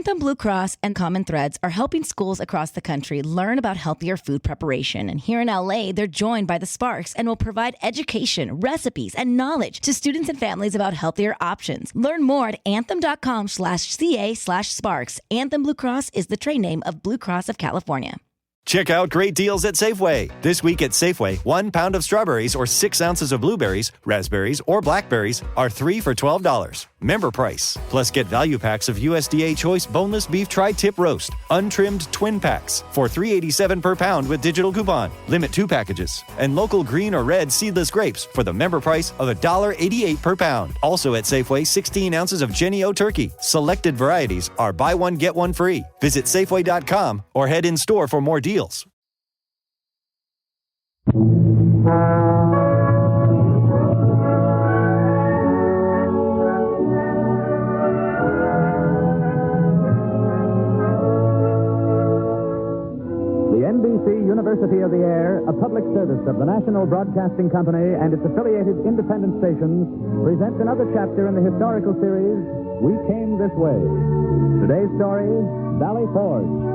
Anthem Blue Cross and Common Threads are helping schools across the country learn about healthier food preparation. And here in LA, they're joined by the Sparks and will provide education, recipes, and knowledge to students and families about healthier options. Learn more at anthem.com/ca/sparks. Anthem Blue Cross is the trade name of Blue Cross of California. Check out great deals at Safeway. This week at Safeway, 1 pound of strawberries or 6 ounces of blueberries, raspberries, or blackberries are 3 for $12. Member price. Plus get value packs of USDA Choice Boneless Beef Tri-Tip Roast, untrimmed twin packs for $3.87 per pound with digital coupon. Limit 2 packages. And local green or red seedless grapes for the member price of $1.88 per pound. Also at Safeway, 16 ounces of Jenny O Turkey. Selected varieties are buy one, get one free. Visit Safeway.com or head in store for more deals. The NBC University of the Air, a public service of the National Broadcasting Company and its affiliated independent stations, presents another chapter in the historical series, We Came This Way. Today's story, Valley Forge.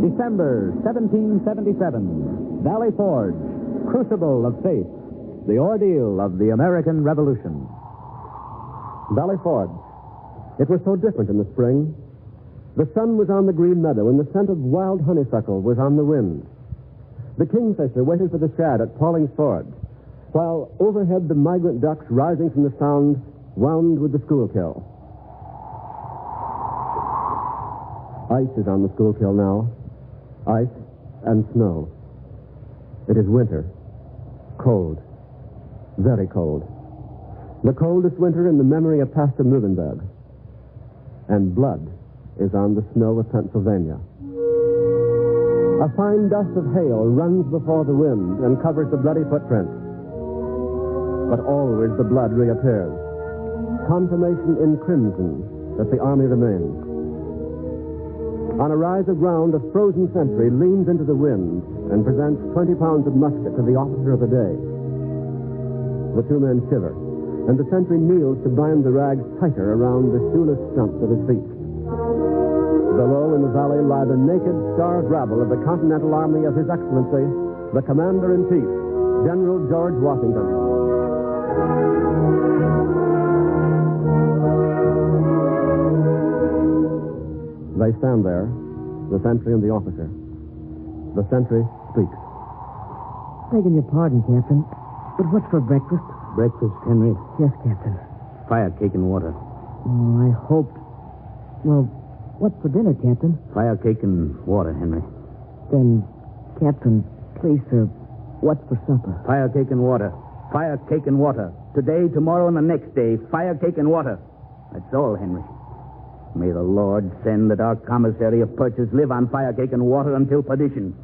December 1777, Valley Forge, crucible of faith, the ordeal of the American Revolution. Valley Forge. It was so different in the spring. The sun was on the green meadow, and the scent of wild honeysuckle was on the wind. The kingfisher waited for the shad at Pauling's Ford, while overhead the migrant ducks rising from the sound wound with the Schuylkill. Ice is on the Schuylkill now. Ice and snow. It is winter. Cold. Very cold. The coldest winter in the memory of Pastor Muhlenberg. And blood is on the snow of Pennsylvania. A fine dust of hail runs before the wind and covers the bloody footprints. But always the blood reappears. Confirmation in crimson that the army remains. On a rise of ground, a frozen sentry leans into the wind and presents 20 pounds of musket to the officer of the day. The two men shiver, and the sentry kneels to bind the rags tighter around the shoeless stumps of his feet. Below in the valley lie the naked, starved rabble of the Continental Army of His Excellency, the Commander-in-Chief, General George Washington. They stand there, the sentry and the officer. The sentry speaks. Begging your pardon, Captain, but what's for breakfast? Breakfast, Henry? Yes, Captain. Fire cake and water. Oh, I hoped. Well, what's for dinner, Captain? Fire cake and water, Henry. Then, Captain, please, sir, what's for supper? Fire cake and water. Fire cake and water. Today, tomorrow, and the next day. Fire cake and water. That's all, Henry. May the Lord send that our commissary of purchase live on fire cake and water until perdition.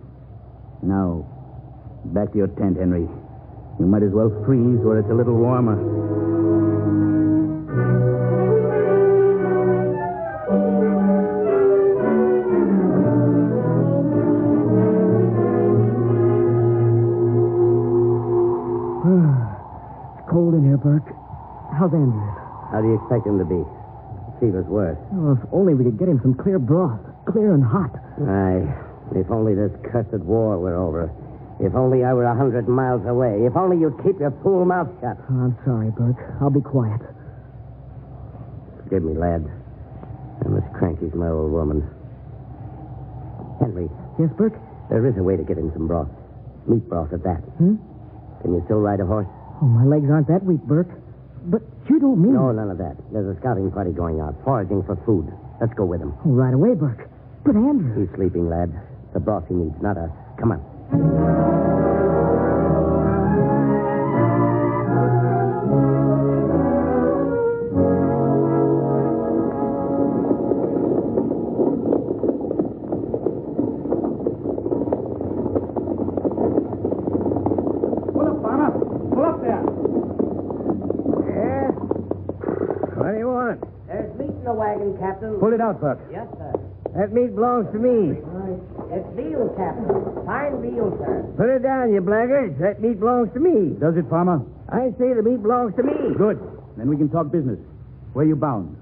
Now, back to your tent, Henry. You might as well freeze where it's a little warmer. It's cold in here, Burke. How's Andrew? How do you expect him to be? Fever's worse. Oh, if only we could get him some clear broth. Clear and hot. Aye. If only this cursed war were over. If only I were 100 miles away. If only you'd keep your fool mouth shut. Oh, I'm sorry, Burke. I'll be quiet. Forgive me, lad. I'm as cranky as my old woman. Henry. Yes, Burke? There is a way to get him some broth. Meat broth at that. Hmm? Can you still ride a horse? Oh, my legs aren't that weak, Burke. But you don't mean... No, none of that. There's a scouting party going out, foraging for food. Let's go with them. Oh, right away, Burke. But Andrew... He's sleeping, lad. The broth he needs, not us. Come on. Pull up, Farmer. Pull up there. Yes? What do you want? There's meat in the wagon, Captain. Pull it out, Buck. Yes, sir. That meat belongs to me. Yes, It's veal, Captain. Fine veal, sir. Put it down, you blackguards. That meat belongs to me. Does it, Farmer? I say the meat belongs to me. Good. Then we can talk business. Where you bound?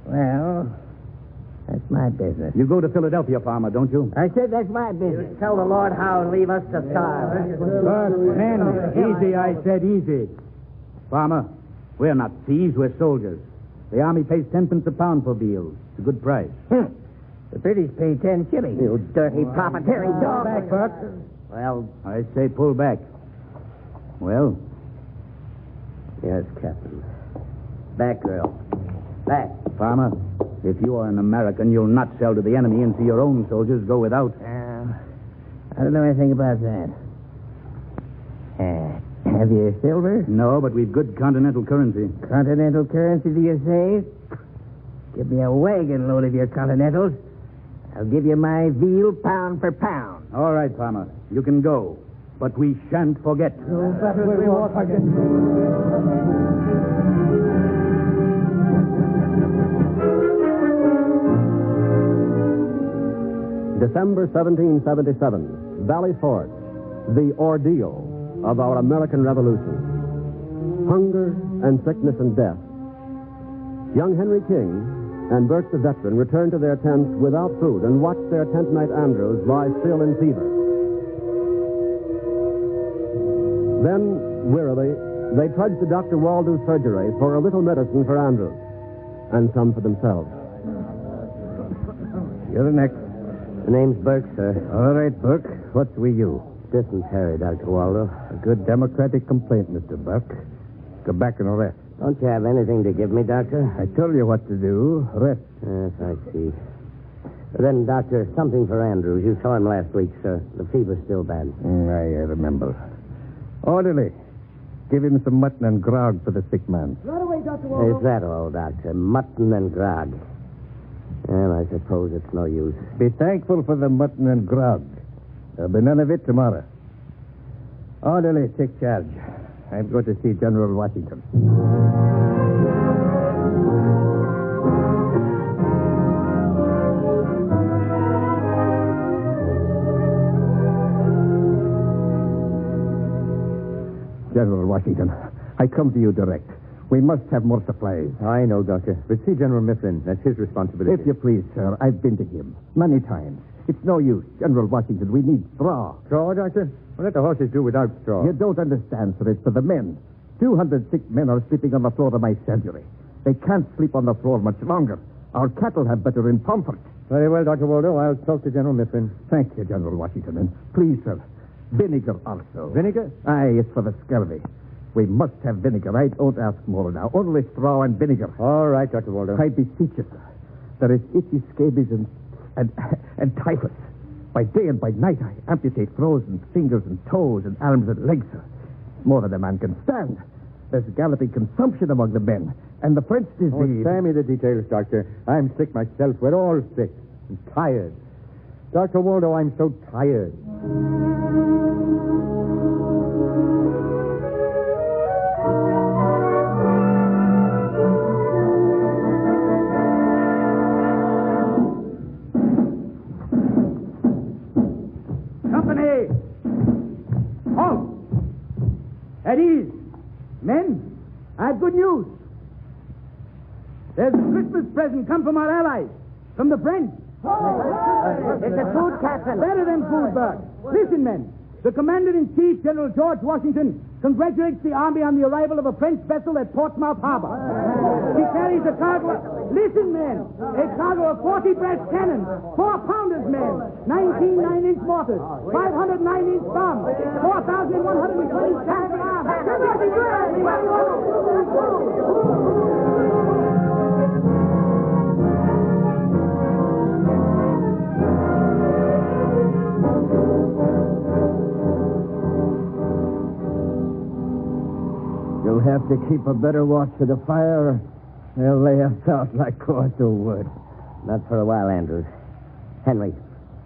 Well, that's my business. You go to Philadelphia, Farmer, don't you? I said that's my business. You tell the Lord Howe and leave us to starve. Look, men, easy, I said, easy. Farmer, we're not thieves, we're soldiers. The Army pays 10 cents a pound for veal. It's a good price. The British pay 10 shillings. You dirty profiteering dog. Back, Buck. Well, I say pull back. Well? yes, Captain. Back, girl. Back. Farmer, if you are an American, you'll not sell to the enemy and see your own soldiers go without. I don't know anything about that. Have you silver? No, but we've good continental currency. Continental currency, do you say? Give me a wagon load of your continentals. I'll give you my veal pound for pound. All right, Farmer. You can go. But we shan't forget. December 1777, Valley Forge, the ordeal of our American Revolution. Hunger and sickness and death. Young Henry King and Bert the veteran returned to their tents without food and watched their tent mate Andrews lie still in fever. Then, wearily, they trudged to Dr. Waldo's surgery for a little medicine for Andrews and some for themselves. You're the next. The name's Burke, sir. All right, Burke. What's with you? Dysentery, Dr. Waldo. A good democratic complaint, Mr. Burke. Go back and rest. Don't you have anything to give me, Doctor? I told you what to do. Rest. Yes, I see. But then, Doctor, something for Andrews. You saw him last week, sir. The fever's still bad. I remember. Orderly. Give him some mutton and grog for the sick man. Right away, Dr. Waldo. Is that all, Doctor? Mutton and grog. Well, I suppose it's no use. Be thankful for the mutton and grog. There'll be none of it tomorrow. Orderly, take charge. I'm going to see General Washington. General Washington, I come to you direct. We must have more supplies. I know, Doctor. But see General Mifflin. That's his responsibility. If you please, sir, I've been to him many times. It's no use. General Washington, we need straw. Straw, Doctor? Well, let the horses do without straw. You don't understand, sir. It's for the men. 200 sick men are sleeping on the floor of my surgery. They can't sleep on the floor much longer. Our cattle have better in comfort. Very well, Dr. Waldo. I'll talk to General Mifflin. Thank you, General Washington. And please, sir, vinegar also. Vinegar? Aye, it's for the scurvy. We must have vinegar. I don't ask more now. Only straw and vinegar. All right, Dr. Waldo. I beseech you, sir. There is itchy scabies and typhus. By day and by night, I amputate frozen fingers and toes and arms and legs, sir. More than a man can stand. There's galloping consumption among the men. And the French disease... Oh, spare me the details, Doctor. I'm sick myself. We're all sick. And tired. Dr. Waldo, I'm so tired. Company! Halt! At ease! Men, I have good news. There's a Christmas present come from our allies, from the French. It's a food, Captain. Better than food, Bert. Listen, men. The Commander-in-Chief, General George Washington, congratulates the Army on the arrival of a French vessel at Portsmouth Harbor. She carries a cargo... Listen, men. A cargo of 40 brass cannons, 4-pounders, men, 19 9-inch mortars, 500 9-inch bombs, 4,120 stacks of arms. You'll have to keep a better watch of the fire. They'll lay us out like cords of wood. Not for a while, Andrews. Henry,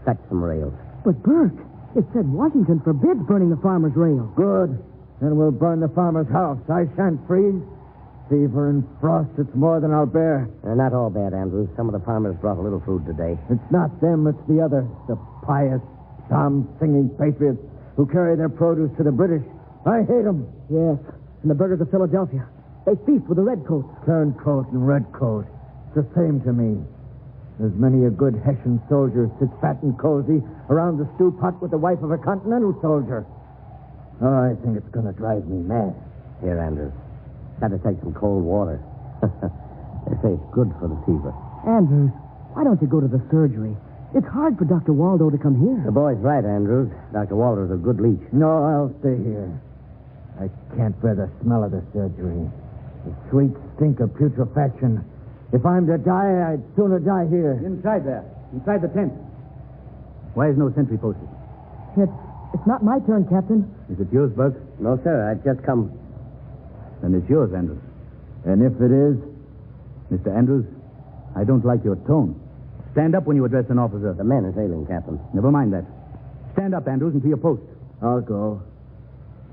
fetch some rails. But, Burke, it said Washington forbids burning the farmer's rails. Good. Then we'll burn the farmer's house. I shan't freeze. Fever and frost, it's more than I'll bear. They're not all bad, Andrews. Some of the farmers brought a little food today. It's not them, it's the others. The pious, psalm-singing patriots who carry their produce to the British. I hate them. Yes, and the burghers of Philadelphia. They feast with the redcoats. Turncoat and redcoat. It's the same to me. There's many a good Hessian soldier sits fat and cozy around the stew pot with the wife of a continental soldier. Oh, I think it's going to drive me mad. Here, Andrews. Got to take some cold water. They say it's good for the fever. Andrews, why don't you go to the surgery? It's hard for Dr. Waldo to come here. The boy's right, Andrews. Dr. Walter's a good leech. No, I'll stay here. I can't bear the smell of the surgery. The sweet stink of putrefaction. If I'm to die, I'd sooner die here. Inside there. Inside the tent. Why is no sentry posted? It's not my turn, Captain. Is it yours, Buck? No, sir. I've just come. Then it's yours, Andrews. And if it is? Mr. Andrews, I don't like your tone. Stand up when you address an officer. The man is ailing, Captain. Never mind that. Stand up, Andrews, and to your post. I'll go.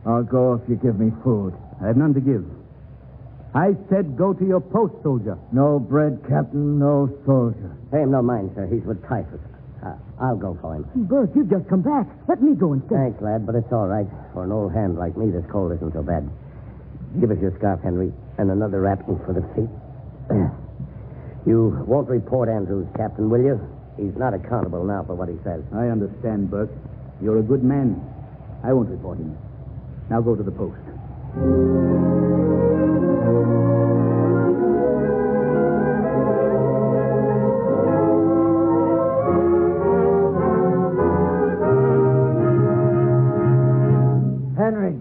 I'll go if you give me food. I have none to give. I said go to your post, soldier. No bread, Captain, no soldier. Pay him no mind, sir. He's with typhus. I'll go for him. Bert, you've just come back. Let me go instead. Thanks, lad, but it's all right. For an old hand like me, this cold isn't so bad. Give us your scarf, Henry, and another wrapping for the feet. You won't report Andrews, Captain, will you? He's not accountable now for what he says. I understand, Burke. You're a good man. I won't report him. Now go to the post. Henry,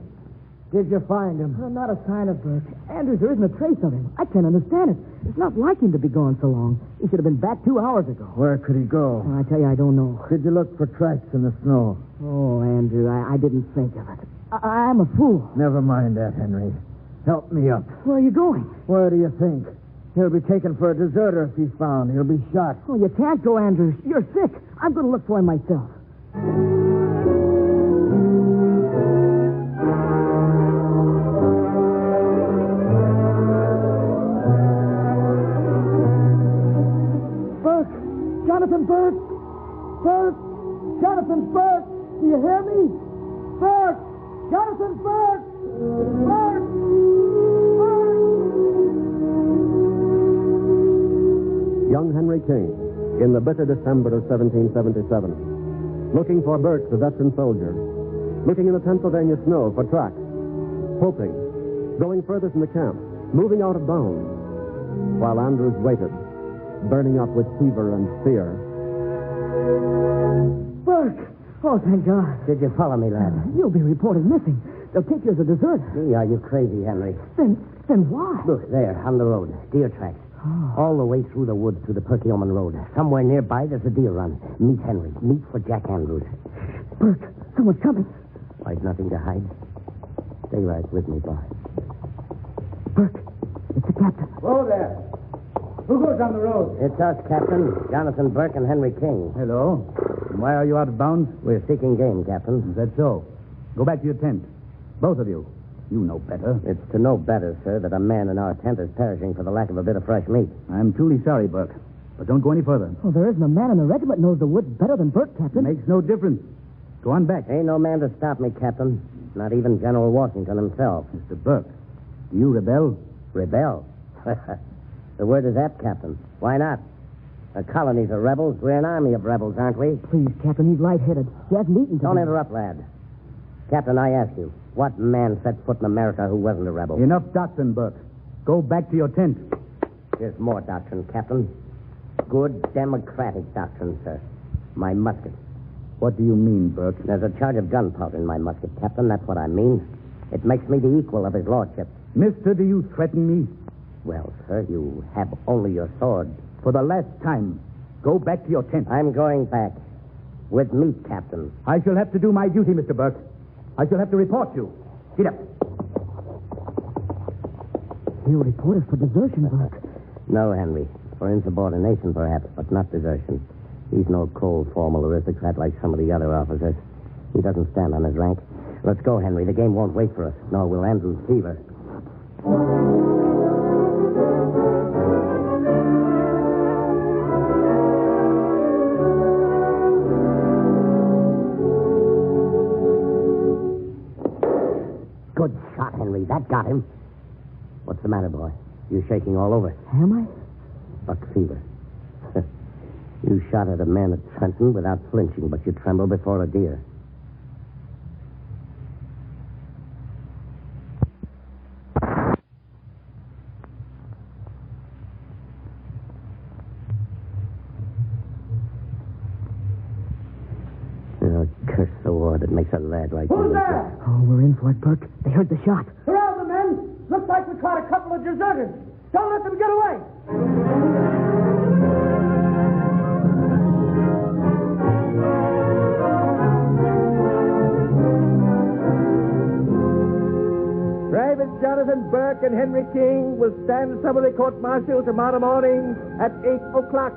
did you find him? Well, not a sign of Bert. Andrews, there isn't a trace of him. I can't understand it. It's not like him to be gone so long. He should have been back 2 hours ago. Where could he go? Well, I tell you, I don't know. Did you look for tracks in the snow? Oh, Andrew, I didn't think of it. I'm a fool. Never mind that, Henry. Help me up. Where are you going? Where do you think? He'll be taken for a deserter if he's found. He'll be shot. Oh, you can't go, Andrews. You're sick. I'm going to look for him myself. Jonathan Burke! Burke! Jonathan Burke! Do you hear me? Burke! Jonathan Burke! Burke! Burke! Young Henry King, in the bitter December of 1777, looking for Burke, the veteran soldier, looking in the Pennsylvania snow for tracks, hoping, going further from the camp, moving out of bounds, while Andrews waited, burning up with fever and fear. Burke! Oh, thank God. Did you follow me, lad? You'll be reported missing. They'll take you as a deserter. Me? Are you crazy, Henry? Then why? Look, there, on the road. Deer tracks. All the way through the woods to the Perkiomen Road. Somewhere nearby, there's a deer run. Meet Henry. Meet for Jack Andrews. Burke, someone's coming. Why, there's nothing to hide. Stay right with me, boy. Burke, it's the captain. Whoa there. Who goes down the road? It's us, Captain. Jonathan Burke and Henry King. Hello. And why are you out of bounds? We're seeking game, Captain. Is that so? Go back to your tent. Both of you. You know better. It's to know better, sir, that a man in our tent is perishing for the lack of a bit of fresh meat. I'm truly sorry, Burke. But don't go any further. Oh, there isn't a man in the regiment knows the woods better than Burke, Captain. Makes no difference. Go on back. Ain't no man to stop me, Captain. Not even General Washington himself. Mr. Burke, do you rebel? Rebel? The word is apt, Captain. Why not? The colonies are rebels. We're an army of rebels, aren't we? Please, Captain, he's lightheaded. He hasn't eaten Don't today. interrupt, lad. Captain, I ask you, what man set foot in America who wasn't a rebel? Enough doctrine, Burke. Go back to your tent. Here's more doctrine, Captain. Good democratic doctrine, sir. My musket. What do you mean, Burke? There's a charge of gunpowder in my musket, Captain. That's what I mean. It makes me the equal of his lordship. Mister, do you threaten me? Well, sir, you have only your sword. For the last time, go back to your tent. I'm going back. With meat, Captain. I shall have to do my duty, Mr. Burke. I shall have to report you. Get up. He'll report us for desertion, Burke. No, Henry. For insubordination, perhaps, but not desertion. He's no cold, formal aristocrat like some of the other officers. He doesn't stand on his rank. Let's go, Henry. The game won't wait for us, nor will Andrew's fever. Good shot, Henry. That got him. What's the matter, boy? You shaking all over. Am I? Buck fever. You shot at a man at Trenton without flinching, but you tremble before a deer. Oh, curse the war that makes a lad like you. Oh, we're in for it, Burke. They heard the shot. Around the men. Looks like we caught a couple of deserters. Don't let them get away. Private Jonathan Burke and Henry King will stand summary court-martial tomorrow morning at 8 o'clock.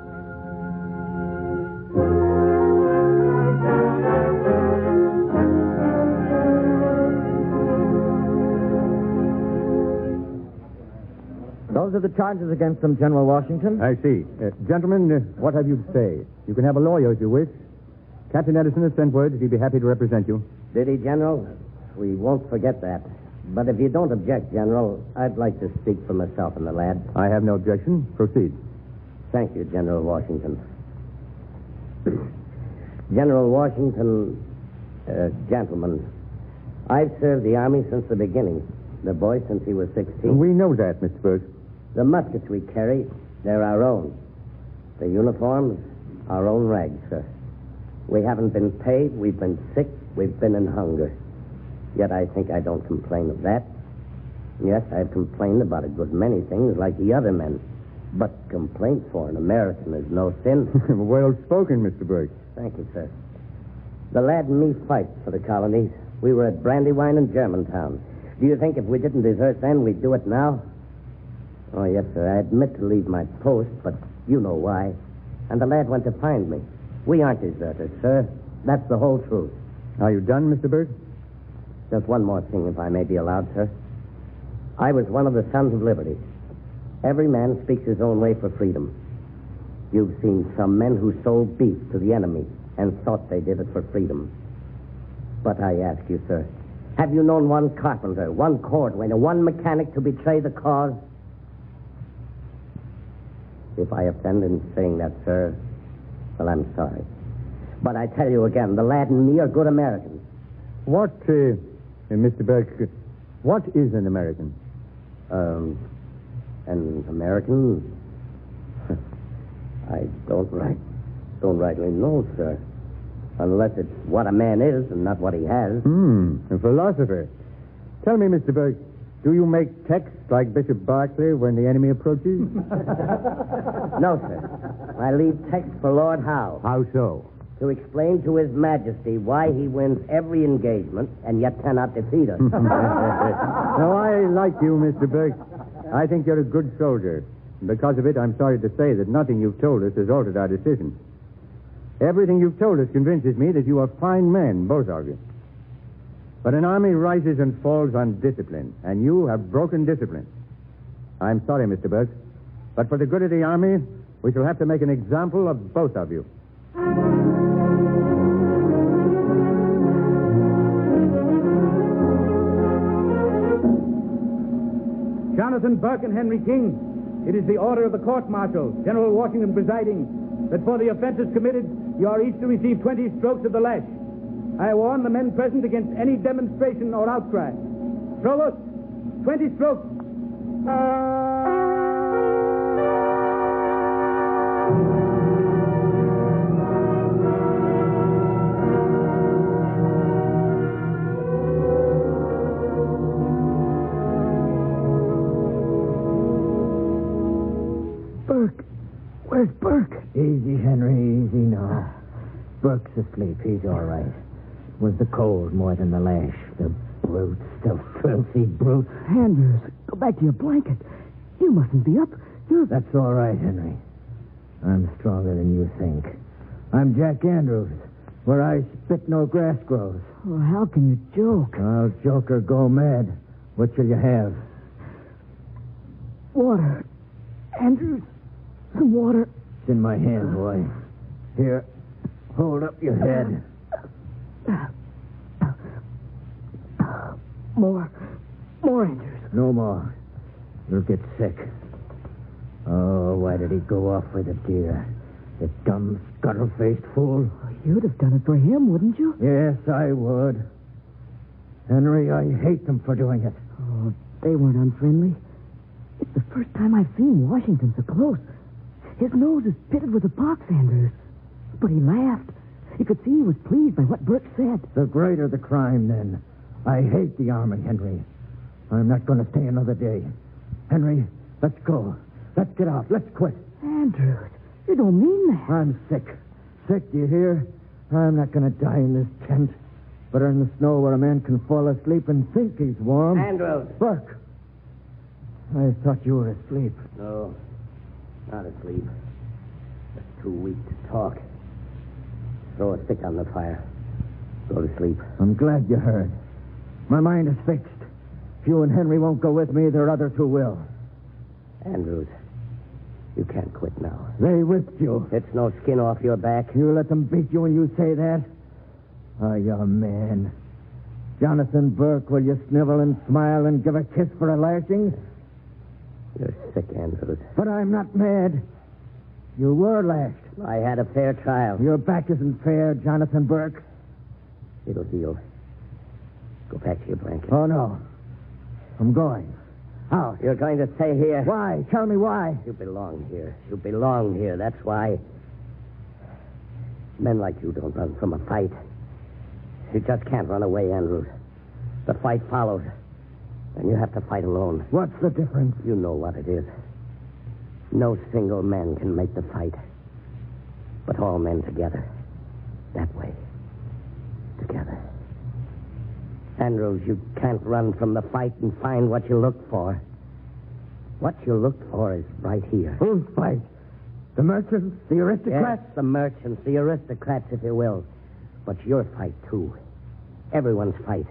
Those are the charges against them, General Washington. I see. Gentlemen, what have you to say? You can have a lawyer if you wish. Captain Edison has sent word that he'd be happy to represent you. Did he, General? We won't forget that. But if you don't object, General, I'd like to speak for myself and the lad. I have no objection. Proceed. Thank you, General Washington. General Washington, gentlemen, I've served the Army since the beginning. The boy since he was 16. We know that, Mr. Burke. The muskets we carry, they're our own. The uniforms, our own rags, sir. We haven't been paid, we've been sick, we've been in hunger. Yet I think I don't complain of that. Yes, I've complained about a good many things like the other men. But complaint for an American is no sin. Well spoken, Mr. Burke. Thank you, sir. The lad and me fight for the colonies. We were at Brandywine and Germantown. Do you think if we didn't desert then, we'd do it now? Oh, yes, sir. I admit to leave my post, but you know why. And the lad went to find me. We aren't deserters, sir. That's the whole truth. Are you done, Mr. Burke? Just one more thing, if I may be allowed, sir. I was one of the Sons of Liberty. Every man speaks his own way for freedom. You've seen some men who sold beef to the enemy and thought they did it for freedom. But I ask you, sir, have you known one carpenter, one cordwainer, one mechanic to betray the cause? If I offend in saying that, sir, well, I'm sorry. But I tell you again, the lad and me are good Americans. What, Mr. Burke, what is an American? An American? I don't rightly know, sir. Unless it's what a man is and not what he has. A philosopher. Tell me, Mr. Burke, do you make texts like Bishop Berkeley when the enemy approaches? No, sir. I leave text for Lord Howe. How so? To explain to His Majesty why he wins every engagement and yet cannot defeat us. No, I like you, Mr. Burke. I think you're a good soldier. Because of it, I'm sorry to say that nothing you've told us has altered our decision. Everything you've told us convinces me that you are fine men, both of you. But an army rises and falls on discipline, and you have broken discipline. I'm sorry, Mr. Burke, but for the good of the army, we shall have to make an example of both of you. Jonathan Burke and Henry King, it is the order of the court-martial, General Washington presiding, that for the offenses committed, you are each to receive 20 strokes of the lash. I warn the men present against any demonstration or outcry. Provost, 20 strokes. Burke. Where's Burke? Easy, Henry, easy now. Burke's asleep. He's all right. It was the cold more than the lash. The brute, the filthy brute. Andrews, go back to your blanket. You mustn't be up. That's all right, Henry. I'm stronger than you think. I'm Jack Andrews. Where I spit, no grass grows. Oh, how can you joke? I'll joke or go mad. What shall you have? Water. Andrews, some water. It's in my hand, boy. Here, hold up your head. More. more, Andrews. No more. You'll get sick. Oh, why did he go off with the deer? The dumb, scuttle-faced fool. You'd have done it for him, wouldn't you? Yes, I would. Henry, I hate them for doing it. Oh, they weren't unfriendly. It's the first time I've seen Washington so close. His nose is pitted with a pox, Andrews. But he laughed. You could see he was pleased by what Burke said. The greater the crime, then. I hate the army, Henry. I'm not going to stay another day. Henry, let's go. Let's get out. Let's quit. Andrews, you don't mean that. I'm sick. Sick, do you hear? I'm not going to die in this tent. Better in the snow where a man can fall asleep and think he's warm. Andrews. Burke. I thought you were asleep. No, not asleep. Just too weak to talk. Throw a stick on the fire. Go to sleep. I'm glad you heard. My mind is fixed. If you and Henry won't go with me, there are others who will. Andrews, you can't quit now. They whipped you. It's no skin off your back. You let them beat you when you say that? Oh, you're a man. Jonathan Burke, will you snivel and smile and give a kiss for a lashing? You're sick, Andrews. But I'm not mad. You were lashed. I had a fair trial. Your back isn't fair, Jonathan Burke. It'll heal. Go back to your blanket. Oh, no. I'm going. Out. You're going to stay here. Why? Tell me why. You belong here. You belong here. That's why. Men like you don't run from a fight. You just can't run away, Andrews. The fight follows. And you have to fight alone. What's the difference? You know what it is. No single man can make the fight. But all men together. That way. Together. Andrews, you can't run from the fight and find what you look for. What you look for is right here. Whose fight? The merchants? The aristocrats? Yes, the merchants, the aristocrats, if you will. But your fight, too. Everyone's fight.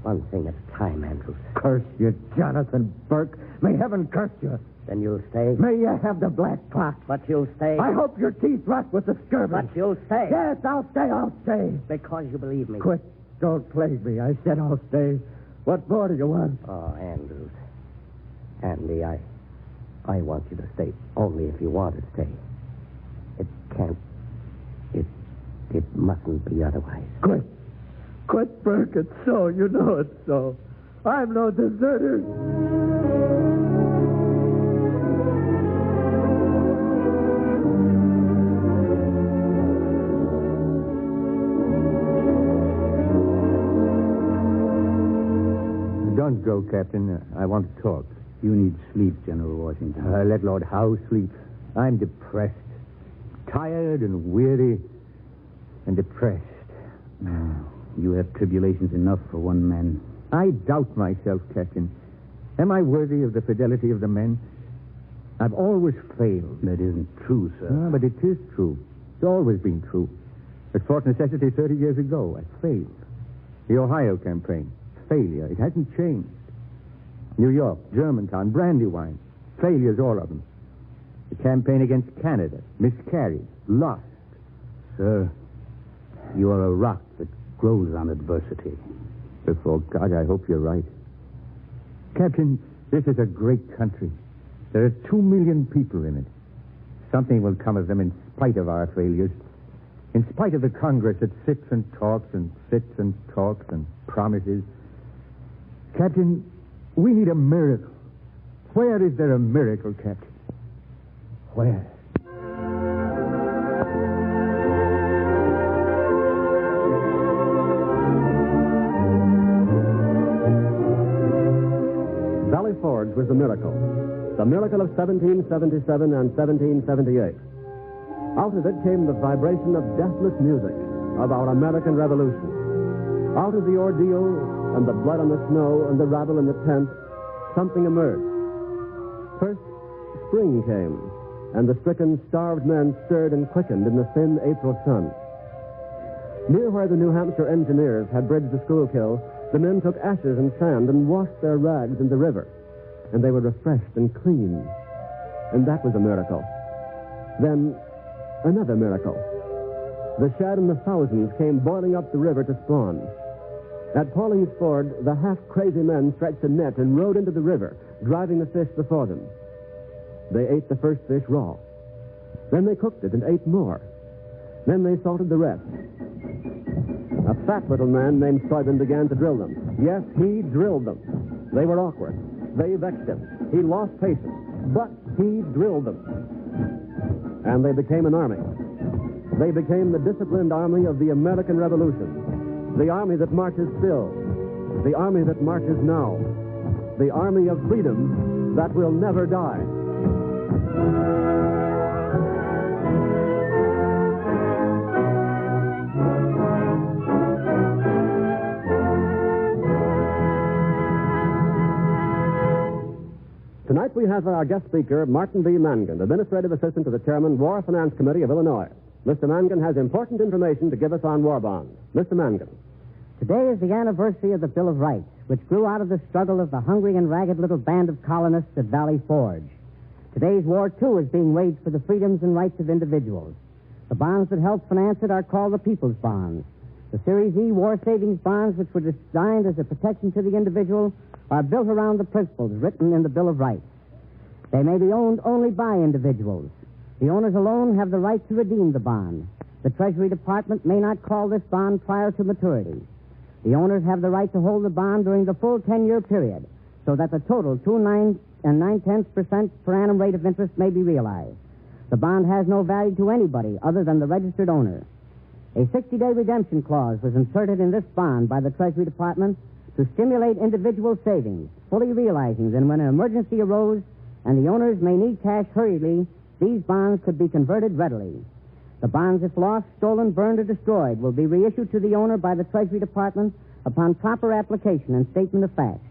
One thing at a time, Andrews. Curse you, Jonathan Burke. May heaven curse you. Then you'll stay? May you have the black pox. But you'll stay? I hope your teeth rot with the scurvy. But you'll stay? Yes, I'll stay. Because you believe me. Quit. Don't plague me. I said I'll stay. What more do you want? Oh, Andrews. Andy, I want you to stay only if you want to stay. It can't... It mustn't be otherwise. Quit. Quit, Burke. It's so. You know it's so. I'm no deserter. Don't go, Captain. I want to talk. You need sleep, General Washington. Let Lord Howe sleep. I'm depressed. Tired and weary and depressed. You have tribulations enough for one man. I doubt myself, Captain. Am I worthy of the fidelity of the men? I've always failed. That isn't true, sir. Ah, but it is true. It's always been true. At Fort Necessity 30 years ago, I failed. The Ohio campaign, failure. It hasn't changed. New York, Germantown, Brandywine, failures, all of them. The campaign against Canada, miscarried, lost. Sir, you are a rock that grows on adversity. Before God, I hope you're right. Captain, this is a great country. There are 2 million people in it. Something will come of them in spite of our failures. In spite of the Congress that sits and talks and sits and talks and promises. Captain, we need a miracle. Where is there a miracle, Captain? Where? Valley Forge was the miracle. The miracle of 1777 and 1778. Out of it came the vibration of deathless music of our American Revolution. Out of the ordeal and the blood on the snow and the rabble in the tent, something emerged. First, spring came, and the stricken, starved men stirred and quickened in the thin April sun. Near where the New Hampshire engineers had bridged the Schuylkill, the men took ashes and sand and washed their rags in the river, and they were refreshed and clean. And that was a miracle. Then, another miracle. The shad in the thousands came boiling up the river to spawn. At Pauling's Ford, the half-crazy men stretched a net and rowed into the river, driving the fish before them. They ate the first fish raw. Then they cooked it and ate more. Then they salted the rest. A fat little man named Stuyvesant began to drill them. Yes, he drilled them. They were awkward. They vexed him. He lost patience. But he drilled them. And they became an army. They became the disciplined army of the American Revolution. The army that marches still. The army that marches now. The army of freedom that will never die. Tonight we have our guest speaker, Martin B. Mangan, Administrative Assistant to the Chairman, War Finance Committee of Illinois. Mr. Mangan has important information to give us on war bonds. Mr. Mangan. Today is the anniversary of the Bill of Rights, which grew out of the struggle of the hungry and ragged little band of colonists at Valley Forge. Today's war, too, is being waged for the freedoms and rights of individuals. The bonds that help finance it are called the People's Bonds. The Series E War Savings Bonds, which were designed as a protection to the individual, are built around the principles written in the Bill of Rights. They may be owned only by individuals. The owners alone have the right to redeem the bond. The Treasury Department may not call this bond prior to maturity. The owners have the right to hold the bond during the full 10-year period so that the total 2.9 9/10% per annum rate of interest may be realized. The bond has no value to anybody other than the registered owner. A 60-day redemption clause was inserted in this bond by the Treasury Department to stimulate individual savings, fully realizing that when an emergency arose and the owners may need cash hurriedly, these bonds could be converted readily. The bonds, if lost, stolen, burned, or destroyed, will be reissued to the owner by the Treasury Department upon proper application and statement of facts.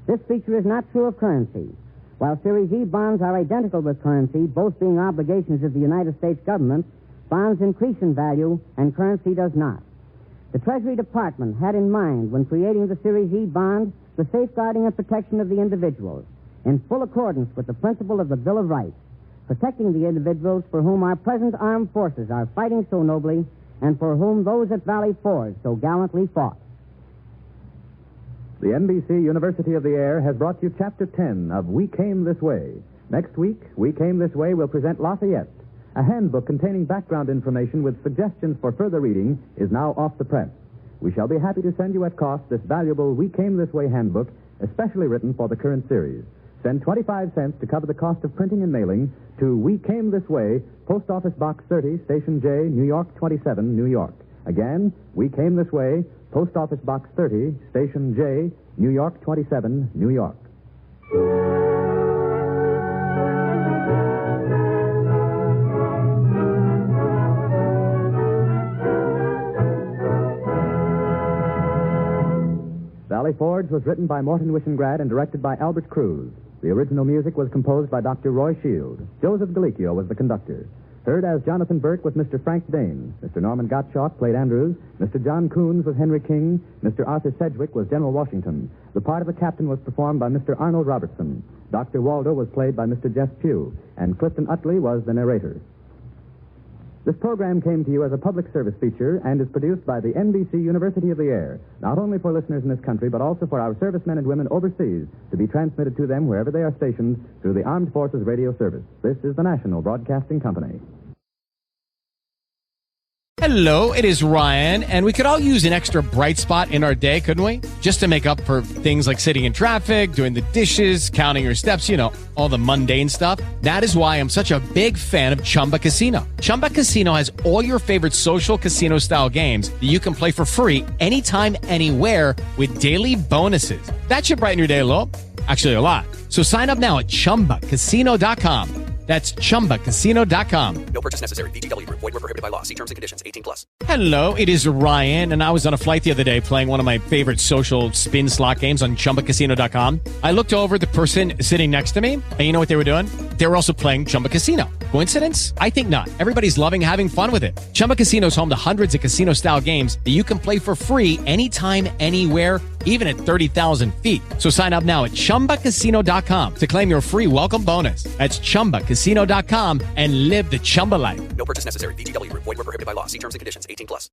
This feature is not true of currency. While Series E bonds are identical with currency, both being obligations of the United States government, bonds increase in value and currency does not. The Treasury Department had in mind, when creating the Series E bond, the safeguarding and protection of the individuals, in full accordance with the principle of the Bill of Rights, protecting the individuals for whom our present armed forces are fighting so nobly and for whom those at Valley Forge so gallantly fought. The NBC University of the Air has brought you Chapter 10 of We Came This Way. Next week, We Came This Way will present Lafayette. A handbook containing background information with suggestions for further reading is now off the press. We shall be happy to send you at cost this valuable We Came This Way handbook, especially written for the current series. Send 25 cents to cover the cost of printing and mailing to We Came This Way, Post Office Box 30, Station J, New York 27, New York. Again, We Came This Way, Post Office Box 30, Station J, New York 27, New York. Valley Forge was written by Morton Wishengrad and directed by Albert Cruz. The original music was composed by Dr. Roy Shield. Joseph Galicchio was the conductor. Heard as Jonathan Burke was Mr. Frank Dane. Mr. Norman Gottschalk played Andrews. Mr. John Coons was Henry King. Mr. Arthur Sedgwick was General Washington. The part of the captain was performed by Mr. Arnold Robertson. Dr. Waldo was played by Mr. Jeff Pugh. And Clifton Utley was the narrator. This program came to you as a public service feature and is produced by the NBC University of the Air, not only for listeners in this country, but also for our servicemen and women overseas, to be transmitted to them wherever they are stationed through the Armed Forces Radio Service. This is the National Broadcasting Company. Hello, it is Ryan, and we could all use an extra bright spot in our day, couldn't we? Just to make up for things like sitting in traffic, doing the dishes, counting your steps, you know, all the mundane stuff. That is why I'm such a big fan of Chumba Casino. Chumba Casino has all your favorite social casino-style games that you can play for free anytime, anywhere with daily bonuses. That should brighten your day a little. Actually, a lot. So sign up now at ChumbaCasino.com. That's ChumbaCasino.com. No purchase necessary. VGW Group. Void where prohibited by law. See terms and conditions. 18+. Hello, it is Ryan, and I was on a flight the other day playing one of my favorite social spin slot games on ChumbaCasino.com. I looked over at the person sitting next to me, and you know what they were doing? They were also playing Chumba Casino. Coincidence? I think not. Everybody's loving having fun with it. Chumba Casino is home to hundreds of casino-style games that you can play for free anytime, anywhere, even at 30,000 feet. So sign up now at ChumbaCasino.com to claim your free welcome bonus. That's ChumbaCasino.com and live the Chumba life. No purchase necessary. VGW Group. Void where prohibited by law. See terms and conditions. 18+.